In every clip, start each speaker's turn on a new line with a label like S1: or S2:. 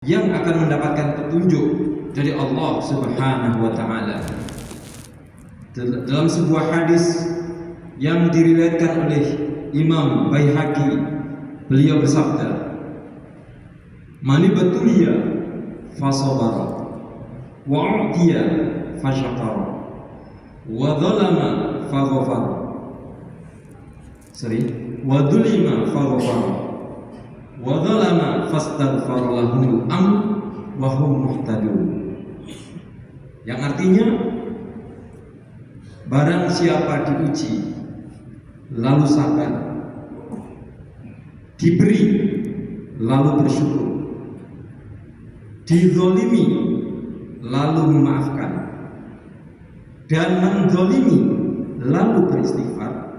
S1: yang akan mendapatkan petunjuk dari Allah Subhanahu wa taala. Dalam sebuah hadis yang diriwayatkan oleh Imam Baihaqi, beliau bersabda, "Man ibtuliya fasabara wa u'tiya fasyakara wa dzalama faghfara." Wa dzulima faghfara wa dzalama fastaghfara lahumul amr wa hum muhtadun. Yang artinya, barang siapa diuji lalu sabar, diberi lalu bersyukur, dizolimi lalu memaafkan, dan menzolimi lalu beristighfar,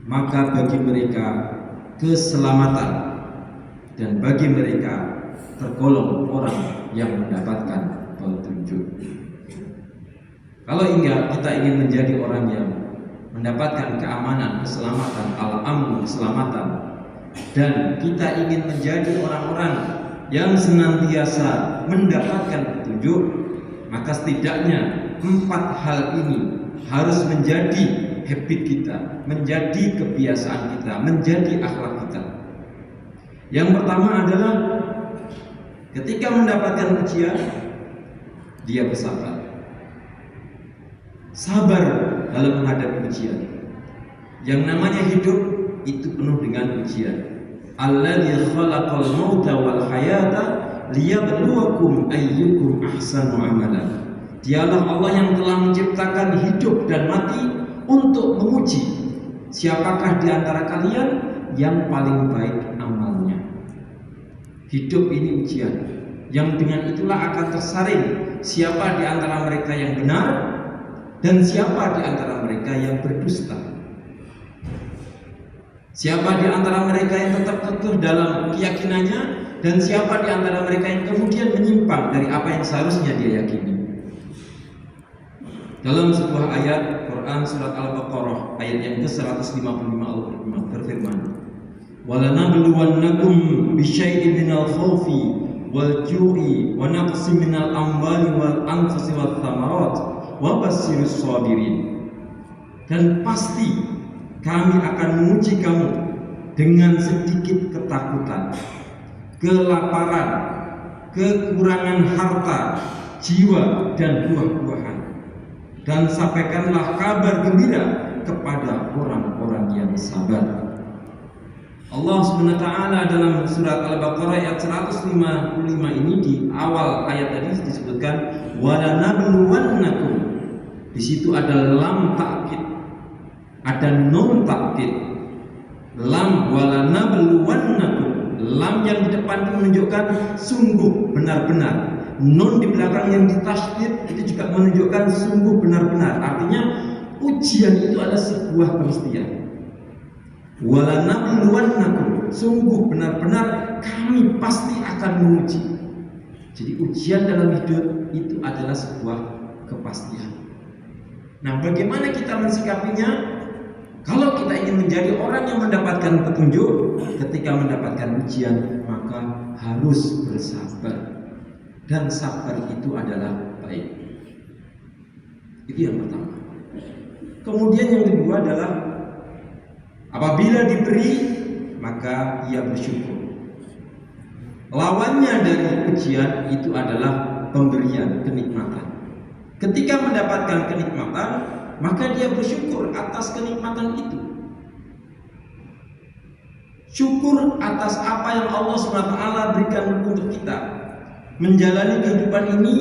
S1: maka bagi mereka keselamatan dan bagi mereka tergolong orang yang mendapatkan petunjuk. Kalau kita ingin menjadi orang yang mendapatkan keamanan, keselamatan, al-amn, keselamatan, dan kita ingin menjadi orang-orang yang senantiasa mendapatkan petunjuk, maka setidaknya 4 hal ini harus menjadi habit kita, menjadi kebiasaan kita, menjadi akhlak kita. Yang pertama adalah ketika mendapatkan ujian, dia bersabar. Sabar dalam menghadapi ujian. Yang namanya hidup itu penuh dengan ujian. Alladzi khalaqal mauta wal hayata liyabluwakum ayyukum ahsanu amala. Dialah Allah yang telah menciptakan hidup dan mati untuk menguji siapakah di antara kalian yang paling baik amalnya. Hidup ini ujian, yang dengan itulah akan tersaring siapa di antara mereka yang benar dan siapa di antara mereka yang berdusta. Siapa di antara mereka yang tetap teguh dalam keyakinannya dan siapa di antara mereka yang kemudian menyimpang dari apa yang seharusnya dia yakini. Dalam sebuah ayat Quran surat Al-Baqarah ayat yang ke-155 Allah berfirman, "Walanabluwannakum bisyai'in minal khawfi wal ju'i wa naqsin minal amwali wal anfusi wath thamarat wa basyirus sabirin." Dan pasti kami akan menguji kamu dengan sedikit ketakutan, kelaparan, kekurangan harta, jiwa dan buah-buahan. Dan sampaikanlah kabar gembira kepada orang-orang yang sabar. Allah SWT dalam surat Al-Baqarah ayat 155 ini di awal ayat tadi disebutkan walanabluwannakum. Di situ ada lam ta'kid, ada nun ta'kid. Lam walanabluwannakum, lam yang di depan itu menunjukkan sungguh benar-benar. Nun di belakang yang ditasydid itu juga menunjukkan sungguh benar-benar. Artinya ujian itu adalah sebuah peristiwa. Walanabluwannakum, sungguh benar-benar kami pasti akan menguji. Jadi ujian dalam hidup itu adalah sebuah kepastian. Nah, bagaimana kita mensikapinya? Kalau kita ingin menjadi orang yang mendapatkan petunjuk ketika mendapatkan ujian, maka harus bersabar. Dan sabar itu adalah baik. Itu yang pertama. Kemudian yang kedua adalah apabila diberi, maka ia bersyukur. Lawannya dari ujian itu adalah pemberian, kenikmatan. Ketika mendapatkan kenikmatan, maka dia bersyukur atas kenikmatan itu. Syukur atas apa yang Allah SWT berikan untuk kita. Menjalani kehidupan ini,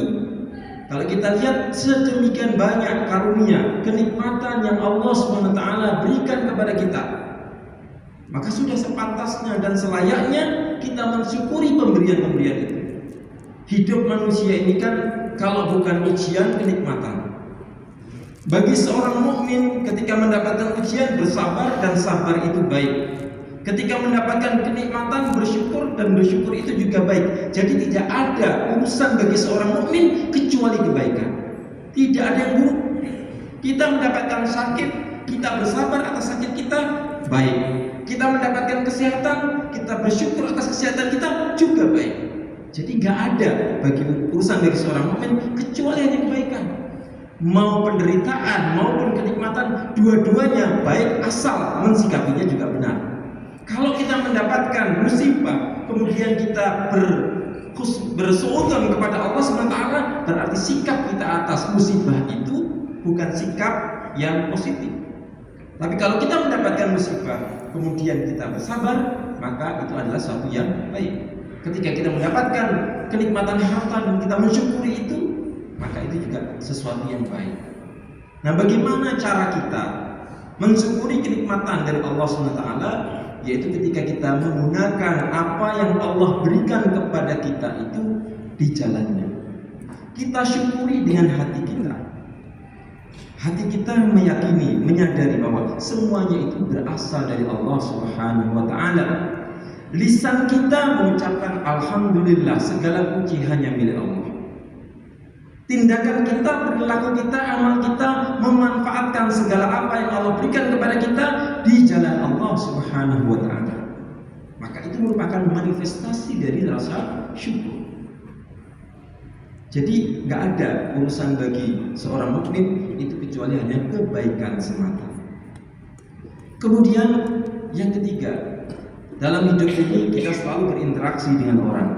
S1: kalau kita lihat sedemikian banyak karunia, kenikmatan yang Allah SWT berikan kepada kita, maka sudah sepantasnya dan selayaknya kita mensyukuri pemberian-pemberian itu. Hidup manusia ini kan kalau bukan ujian, kenikmatan. Bagi seorang mukmin ketika mendapatkan ujian bersabar, dan sabar itu baik. Ketika mendapatkan kenikmatan bersyukur, dan bersyukur itu juga baik. Jadi tidak ada urusan bagi seorang mukmin kecuali kebaikan. Tidak ada yang buruk. Kita mendapatkan sakit, kita bersabar atas sakit kita, baik. Kita mendapatkan kesehatan, kita bersyukur atas kesehatan kita, juga baik. Jadi nggak ada bagi urusan dari seorang mukmin kecuali hanya kebaikan. Mau penderitaan maupun kenikmatan, dua-duanya baik asal mensikapinya juga benar. Kalau kita mendapatkan musibah, kemudian kita bersuudzon kepada Allah SWT, berarti sikap kita atas musibah itu bukan sikap yang positif. Tapi kalau kita mendapatkan musibah, kemudian kita bersabar, maka itu adalah sesuatu yang baik. Ketika kita mendapatkan kenikmatan harta dan kita mensyukuri itu, maka itu juga sesuatu yang baik. Nah, bagaimana cara kita mensyukuri kenikmatan dari Allah SWT? Yaitu ketika kita menggunakan apa yang Allah berikan kepada kita itu di jalannya. Kita syukuri dengan hati kita. Hati kita meyakini, menyadari bahwa semuanya itu berasal dari Allah Subhanahu wa taala. Lisan kita mengucapkan alhamdulillah, segala puji hanya milik Allah. Tindakan kita, perilaku kita, amal kita memanfaatkan segala apa yang Allah berikan kepada kita di jalan Allah Subhanahu wa taala. Maka itu merupakan manifestasi dari rasa syukur. Jadi nggak ada urusan bagi seorang mukmin itu kecuali hanya kebaikan semata. Kemudian yang ketiga, dalam hidup ini kita selalu berinteraksi dengan orang.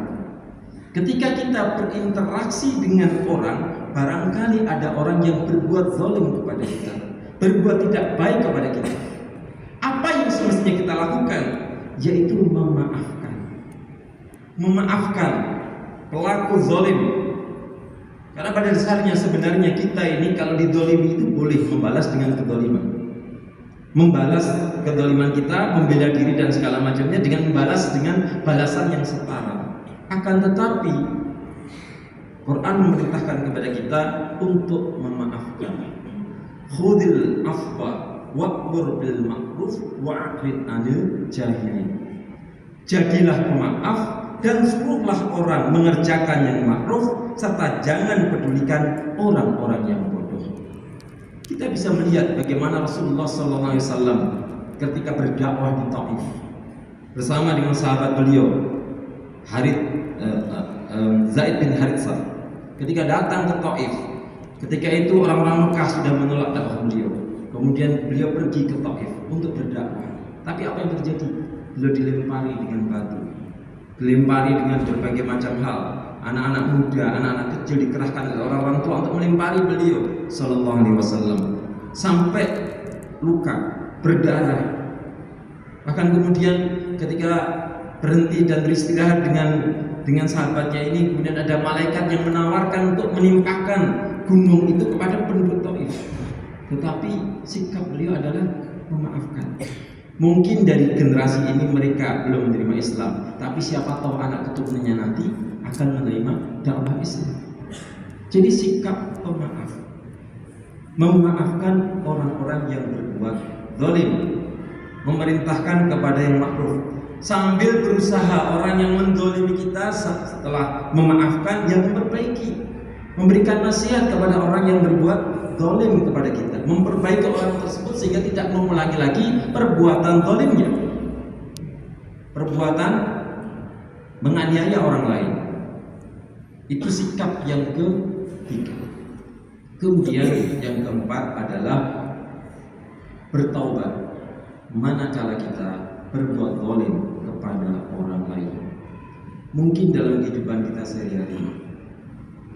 S1: Ketika kita berinteraksi dengan orang, barangkali ada orang yang berbuat zalim kepada kita, berbuat tidak baik kepada kita. Apa yang semestinya kita lakukan? Yaitu memaafkan. Memaafkan pelaku zalim. Karena pada dasarnya sebenarnya kita ini kalau didolimi itu boleh membalas dengan kedoliman. Membalas kedoliman kita, membela diri dan segala macamnya dengan membalas dengan balasan yang setara. Akan tetapi Quran memerintahkan kepada kita untuk memaafkan. Khudil afwa wa'mur bil ma'ruf wa'rid 'anil jahilin. Jadilah pemaaf dan suruhlah orang mengerjakan yang ma'ruf, serta jangan pedulikan orang-orang yang bodoh. Kita bisa melihat bagaimana Rasulullah SAW ketika berdakwah di Taif bersama dengan sahabat beliau Zaid bin Haritsah. Ketika datang ke Taif, ketika itu orang-orang Mekah sudah menolak dakwah beliau. Kemudian beliau pergi ke Taif untuk berdakwah. Tapi apa yang terjadi? Beliau dilempari dengan batu, dilempari dengan berbagai macam hal. Anak-anak muda, anak-anak kecil dikerahkan oleh orang-orang tua untuk melempari beliau Sallallahu Alaihi Wasallam sampai luka, berdarah. Bahkan kemudian ketika berhenti dan beristirahat dengan sahabatnya ini, kemudian ada malaikat yang menawarkan untuk menimpakan gunung itu kepada penduduk Taif. Tetapi sikap beliau adalah memaafkan. Mungkin dari generasi ini mereka belum menerima Islam, tapi siapa tahu anak keturunannya nanti akan menerima dakwah Islam. Jadi sikap pemaaf, memaafkan orang-orang yang berbuat zalim, memerintahkan kepada yang ma'ruf, sambil berusaha orang yang mendolimi kita setelah memaafkan yang memperbaiki, memberikan nasihat kepada orang yang berbuat zalim kepada kita, memperbaiki orang tersebut sehingga tidak mengulangi lagi perbuatan zalimnya, perbuatan menganiaya orang lain. Itu sikap yang ketiga. Kemudian yang keempat adalah bertaubat manakala kita berbuat zalim kepada orang lain. Mungkin dalam kehidupan kita sehari-hari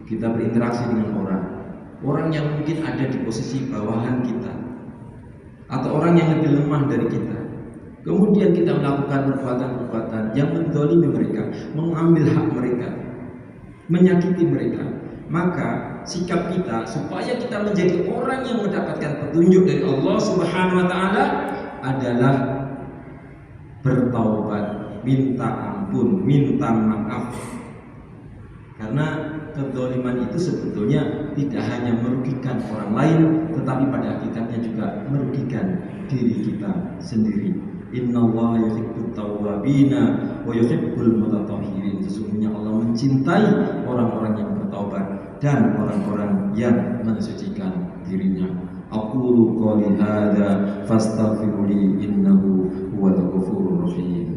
S1: kita berinteraksi dengan orang yang mungkin ada di posisi bawahan kita atau orang yang lebih lemah dari kita. Kemudian kita melakukan perbuatan-perbuatan yang menzalimi mereka, mengambil hak mereka, menyakiti mereka. Maka sikap kita supaya kita menjadi orang yang mendapatkan petunjuk dari Allah Subhanahu wa taala adalah bertaubat, minta ampun, minta maaf. Karena kezaliman itu sebetulnya tidak hanya merugikan orang lain, tetapi pada hakikatnya juga merugikan diri kita sendiri. Innallaha yuhibbut tawwabina wa yuhibbul mutatahhirin. Sesungguhnya Allah mencintai orang-orang yang bertaubat dan orang-orang yang mensucikan dirinya. Aqulu qouli hadza fastaghfiruni innahu huwal ghafurur rahim.